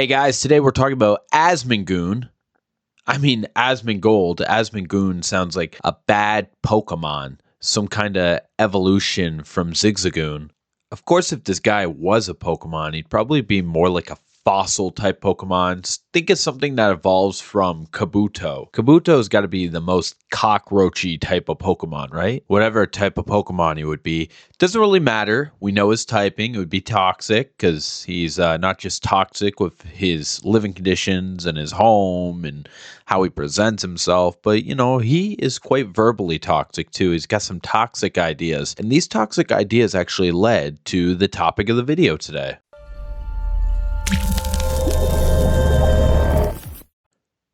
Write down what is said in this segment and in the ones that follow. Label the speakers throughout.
Speaker 1: Hey guys, today we're talking about Asmongold. Asmongold. Asmongold sounds like a bad Pokemon, some kind of evolution from Zigzagoon. Of course, if this guy was a Pokemon, he'd probably be more like a fossil type Pokemon. Just think of something that evolves from Kabuto. Kabuto's got to be the most cockroachy type of Pokemon, right? Whatever type of Pokemon he would be. Doesn't really matter. We know his typing. It would be toxic because he's not just toxic with his living conditions and his home and how he presents himself, but he is quite verbally toxic too. He's got some toxic ideas, and these toxic ideas actually led to the topic of the video today.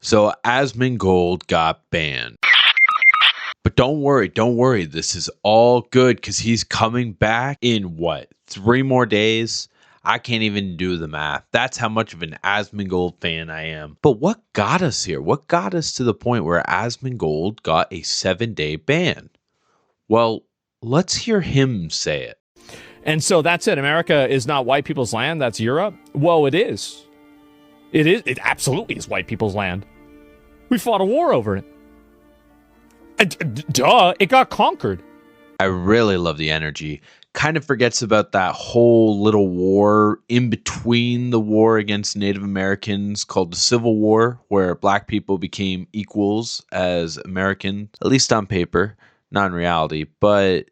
Speaker 1: So Asmongold got banned. But don't worry. This is all good because he's coming back in 3 more days? I can't even do the math. That's how much of an Asmongold fan I am. But what got us here? What got us to the point where Asmongold got a 7-day ban? Well, let's hear him say it.
Speaker 2: And so that's it. America is not white people's land. That's Europe. Well, it is. It is. It absolutely is white people's land. We fought a war over it. Duh, it got conquered.
Speaker 1: I really love the energy. Kind of forgets about that whole little war in between the war against Native Americans called the Civil War, where black people became equals as Americans, at least on paper, not in reality. But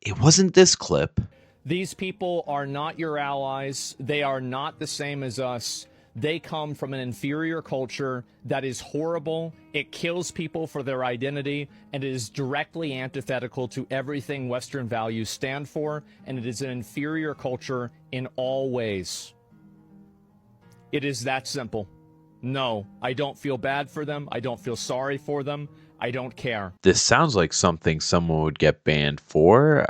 Speaker 1: it wasn't this clip.
Speaker 2: These people are not your allies. They are not the same as us. They come from an inferior culture that is horrible. It kills people for their identity, and it is directly antithetical to everything Western values stand for, and it is an inferior culture in all ways. It is that simple. No, I don't feel bad for them. I don't feel sorry for them. I don't care.
Speaker 1: This sounds like something someone would get banned for,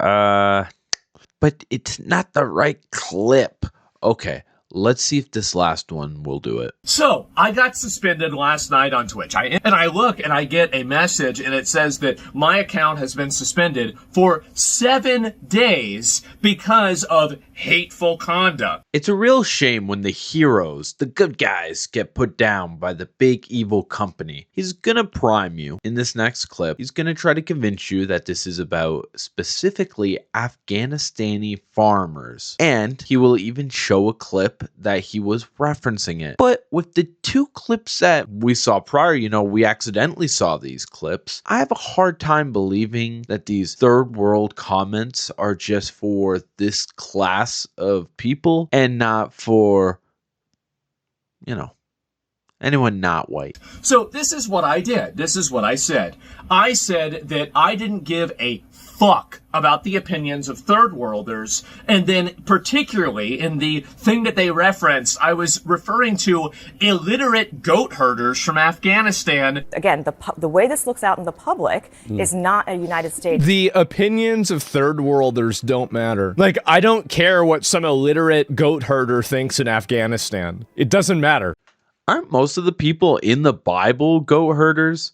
Speaker 1: but it's not the right clip. Okay. Let's see if this last one will do it.
Speaker 3: So, I got suspended last night on Twitch. I look and I get a message and it says that my account has been suspended for 7 days because of hateful conduct.
Speaker 1: It's a real shame when the heroes, the good guys, get put down by the big evil company. He's gonna prime you in this next clip. He's gonna try to convince you that this is about specifically Afghanistani farmers. And he will even show a clip that he was referencing it. But with the 2 clips that we saw prior, we accidentally saw these clips. I have a hard time believing that these third world comments are just for this class of people and not for, anyone not white.
Speaker 3: So this is what I did. This is what I said. I said that I didn't give a fuck about the opinions of third worlders, and then particularly in the thing that they referenced, I was referring to illiterate goat herders from Afghanistan.
Speaker 4: Again, the way this looks out in the public is not a United States.
Speaker 2: The opinions of third worlders don't matter. I don't care what some illiterate goat herder thinks in Afghanistan. It doesn't matter.
Speaker 1: Aren't most of the people in the Bible goat herders?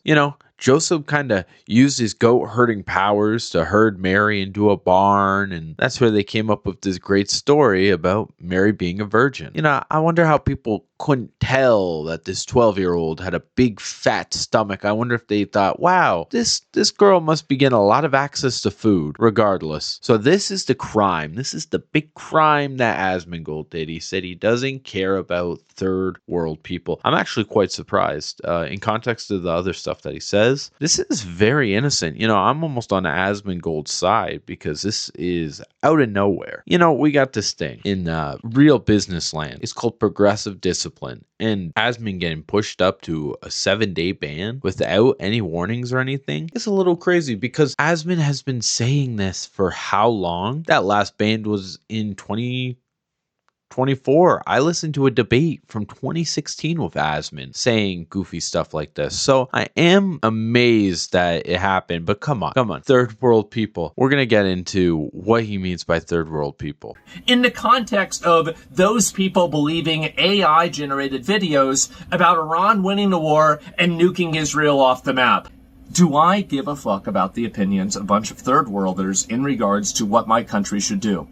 Speaker 1: Joseph kind of used his goat herding powers to herd Mary into a barn, and that's where they came up with this great story about Mary being a virgin. I wonder how people couldn't tell that this 12-year-old had a big fat stomach. I wonder if they thought, wow, this girl must be getting a lot of access to food. Regardless. So this is the crime. This is the big crime that Asmongold did. He said he doesn't care about third world people. I'm actually quite surprised in context of the other stuff that he says. This is very innocent. I'm almost on Asmongold's side because this is out of nowhere. We got this thing in real business land. It's called progressive discipline. And Asmon getting pushed up to a 7-day ban without any warnings or anything is a little crazy because Asmon has been saying this for how long? That last ban was in 2024. I listened to a debate from 2016 with Asmon saying goofy stuff like this. So I am amazed that it happened, but come on. Third world people. We're going to get into what he means by third world people.
Speaker 3: In the context of those people believing AI generated videos about Iran winning the war and nuking Israel off the map. Do I give a fuck about the opinions of a bunch of third worlders in regards to what my country should do?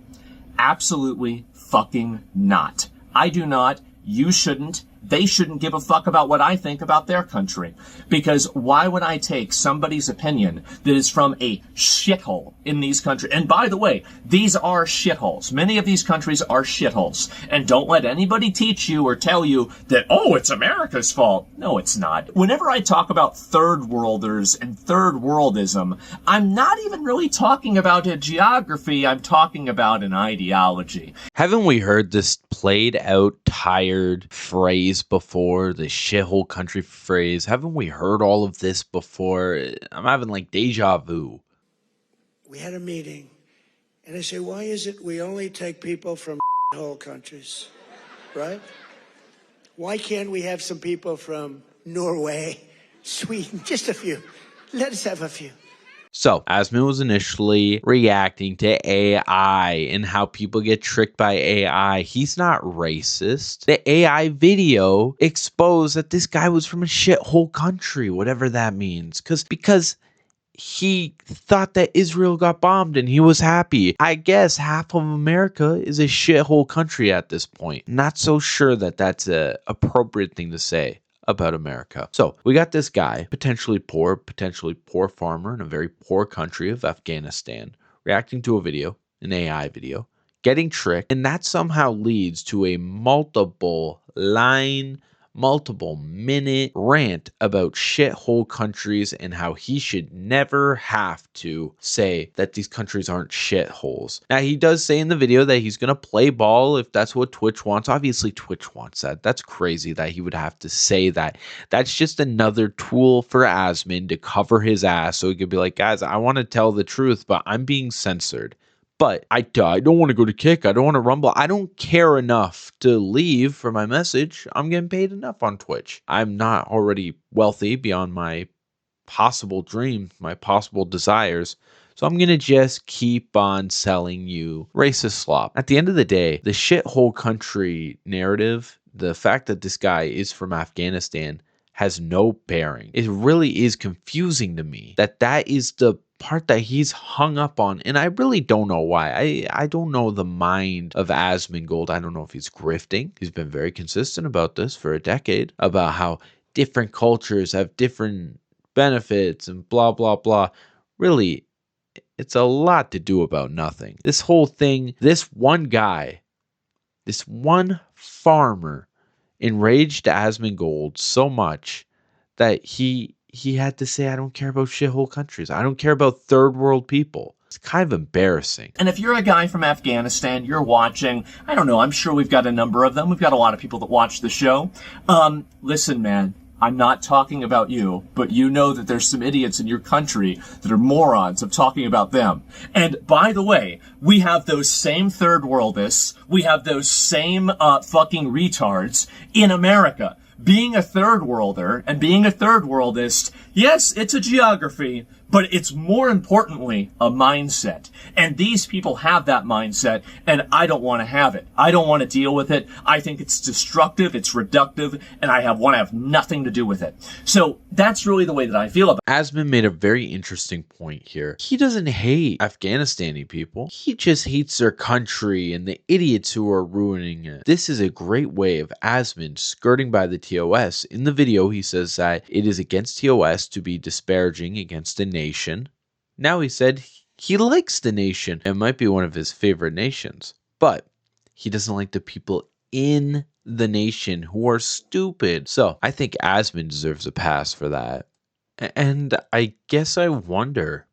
Speaker 3: Absolutely fucking not. I do not you shouldn't. They shouldn't give a fuck about what I think about their country. Because why would I take somebody's opinion that is from a shithole in these countries? And by the way, these are shitholes. Many of these countries are shitholes. And don't let anybody teach you or tell you that, oh, it's America's fault. No, it's not. Whenever I talk about third worlders and third worldism, I'm not even really talking about a geography. I'm talking about an ideology.
Speaker 1: Haven't we heard this played out, tired phrase before, the shithole country phrase? Haven't we heard all of this before? I'm having like deja vu.
Speaker 5: We had a meeting, and I say, why is it we only take people from shithole countries, right? Why can't we have some people from Norway, Sweden, just a few? Let us have a few.
Speaker 1: So, Asmon was initially reacting to AI and how people get tricked by AI. He's not racist. The AI video exposed that this guy was from a shithole country, whatever that means. Because he thought that Israel got bombed and he was happy. I guess half of America is a shithole country at this point. Not so sure that that's a appropriate thing to say about America. So we got this guy, potentially poor farmer in a very poor country of Afghanistan, reacting to a video, an AI video, getting tricked, and that somehow leads to a multiple minute rant about shithole countries and how he should never have to say that these countries aren't shitholes. Now, he does say in the video that he's going to play ball if that's what Twitch wants. Obviously, Twitch wants that. That's crazy that he would have to say that. That's just another tool for Asmon to cover his ass so he could be like, guys, I want to tell the truth, but I'm being censored. But I don't want to go to Kick. I don't want to Rumble. I don't care enough to leave for my message. I'm getting paid enough on Twitch. I'm not already wealthy beyond my possible dreams, my possible desires. So I'm going to just keep on selling you racist slop. At the end of the day, the shithole country narrative, the fact that this guy is from Afghanistan, has no bearing. It really is confusing to me that is the part that he's hung up on, and I really don't know why. I don't know the mind of Asmongold. I don't know if he's grifting. He's been very consistent about this for a decade, about how different cultures have different benefits and blah, blah, blah. Really, it's a lot to do about nothing. This whole thing, this one guy, this one farmer enraged Asmongold so much that he had to say, I don't care about shithole countries. I don't care about third world people. It's kind of embarrassing.
Speaker 3: And if you're a guy from Afghanistan, you're watching, I don't know, I'm sure we've got a number of them. We've got a lot of people that watch the show. Listen, man, I'm not talking about you, but you know that there's some idiots in your country that are morons of talking about them. And by the way, we have those same third worldists. We have those same fucking retards in America. Being a third worlder and being a third worldist, yes, it's a geography, but it's more importantly a mindset. And these people have that mindset, and I don't want to have it. I don't want to deal with it. I think it's destructive, it's reductive, and I want to have nothing to do with it. So that's really the way that I feel about it.
Speaker 1: Asmon made a very interesting point here. He doesn't hate Afghanistani people. He just hates their country and the idiots who are ruining it. This is a great way of Asmon skirting by the TOS. In the video, he says that it is against TOS to be disparaging against a nation. Now he said he likes the nation. It might be one of his favorite nations, but he doesn't like the people in the nation who are stupid. So I think Asmon deserves a pass for that. And I guess I wonder,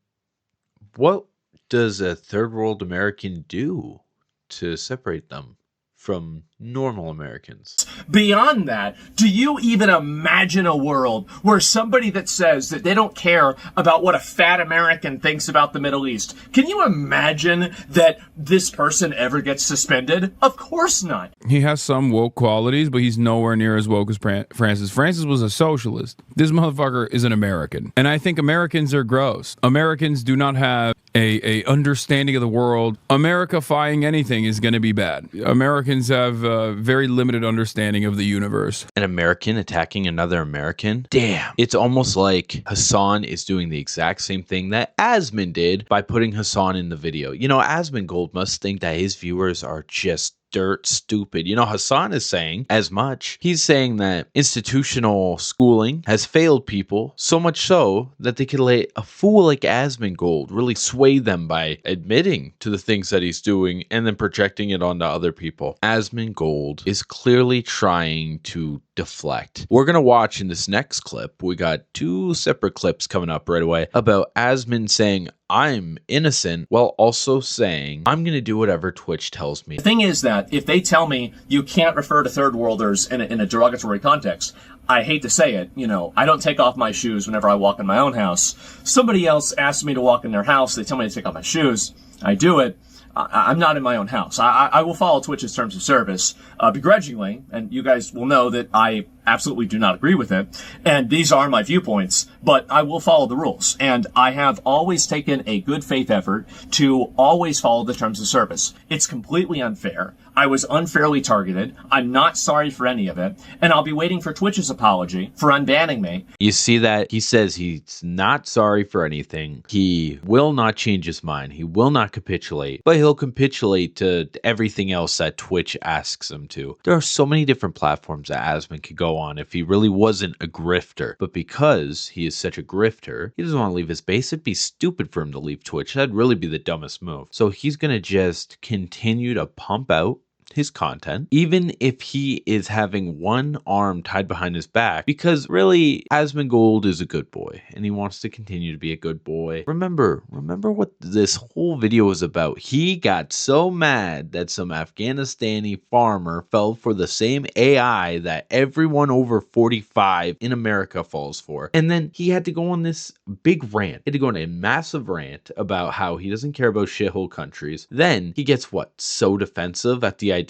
Speaker 1: what does a third world American do to separate them from normal Americans?
Speaker 3: Beyond that, do you even imagine a world where somebody that says that they don't care about what a fat American thinks about the Middle East, can you imagine that this person ever gets suspended? Of course not.
Speaker 6: He has some woke qualities, but he's nowhere near as woke as Francis. Francis was a socialist. This motherfucker is an American. And I think Americans are gross. Americans do not have a understanding of the world. America-fying anything is going to be bad. Americans have a very limited understanding of the universe.
Speaker 1: An American attacking another American? Damn. It's almost like Hassan is doing the exact same thing that Asmon did by putting Hassan in the video. You know, Asmongold must think that his viewers are just dirt stupid. You know, Hassan is saying as much. He's saying that institutional schooling has failed people so much so that they could let a fool like Asmongold really sway them by admitting to the things that he's doing and then projecting it onto other people. Asmongold is clearly trying to deflect. We're going to watch in this next clip. We got 2 separate clips coming up right away about Asmon saying, I'm innocent, while also saying, I'm going to do whatever Twitch tells me.
Speaker 3: The thing is that if they tell me you can't refer to third worlders in a derogatory context, I hate to say it, you know, I don't take off my shoes whenever I walk in my own house. Somebody else asks me to walk in their house. They tell me to take off my shoes. I do it. I'm not in my own house. I will follow Twitch's terms of service begrudgingly, and you guys will know that I absolutely do not agree with it. And these are my viewpoints, but I will follow the rules. And I have always taken a good faith effort to always follow the terms of service. It's completely unfair. I was unfairly targeted. I'm not sorry for any of it. And I'll be waiting for Twitch's apology for unbanning me.
Speaker 1: You see that? He says he's not sorry for anything. He will not change his mind. He will not capitulate, but he'll capitulate to everything else that Twitch asks him to. There are so many different platforms that Asmon could go on if he really wasn't a grifter. But because he is such a grifter, he doesn't want to leave his base. It'd be stupid for him to leave Twitch. That'd really be the dumbest move. So he's going to just continue to pump out his content, even if he is having one arm tied behind his back, because really Asmongold is a good boy and he wants to continue to be a good boy. Remember what this whole video was about. He got so mad that some Afghanistani farmer fell for the same AI that everyone over 45 in America falls for. And then he had to go on this big rant. He had to go on a massive rant about how he doesn't care about shithole countries. Then he gets so defensive at the idea.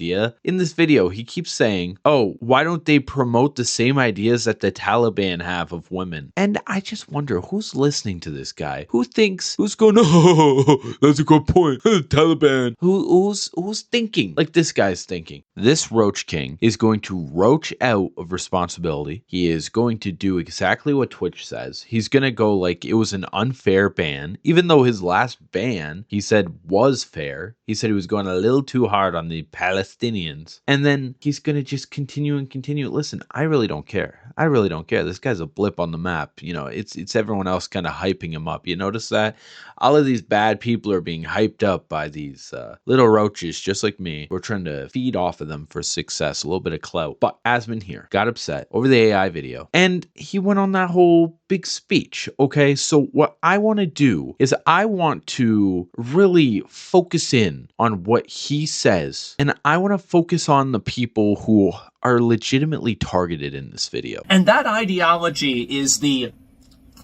Speaker 1: In this video, he keeps saying, oh, why don't they promote the same ideas that the Taliban have of women? And I just wonder who's listening to this guy? Who's going, oh, that's a good point. Taliban. Who's thinking like this guy's thinking? This Roach King is going to roach out of responsibility. He is going to do exactly what Twitch says. He's going to go like it was an unfair ban, even though his last ban, he said, was fair. He said he was going a little too hard on the Palestinians. And then he's going to just continue and continue. Listen, I really don't care. I really don't care. This guy's a blip on the map. You know, it's everyone else kind of hyping him up. You notice that? All of these bad people are being hyped up by these little roaches just like me. We're trying to feed off of them for success, a little bit of clout. But Asmon here got upset over the AI video. And he went on that whole big speech. Okay, so what I want to do is I want to really focus in on what he says. And I want to focus on the people who are legitimately targeted in this video.
Speaker 3: And that ideology is the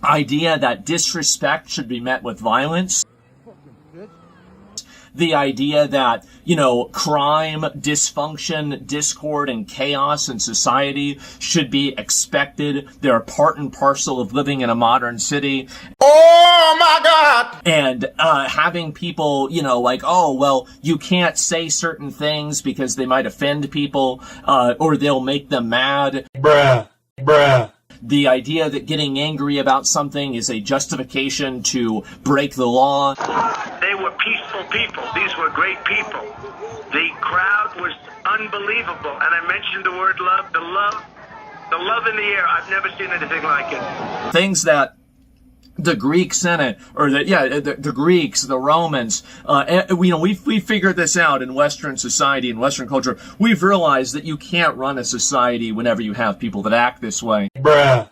Speaker 3: idea that disrespect should be met with violence. The idea that, you know, crime, dysfunction, discord, and chaos in society should be expected. They're part and parcel of living in a modern city. Oh my God! And having people, you know, like, oh, well, you can't say certain things because they might offend people, or they'll make them mad. Bruh. The idea that getting angry about something is a justification to break the law.
Speaker 7: They were peaceful people. These were great people. The crowd was unbelievable. And I mentioned the word love, the love in the air. I've never seen anything like it.
Speaker 3: Things that the Greek Senate, or the Greeks, the Romans, you know, we figured this out in Western society, in Western culture. We've realized that you can't run a society whenever you have people that act this way. Bruh.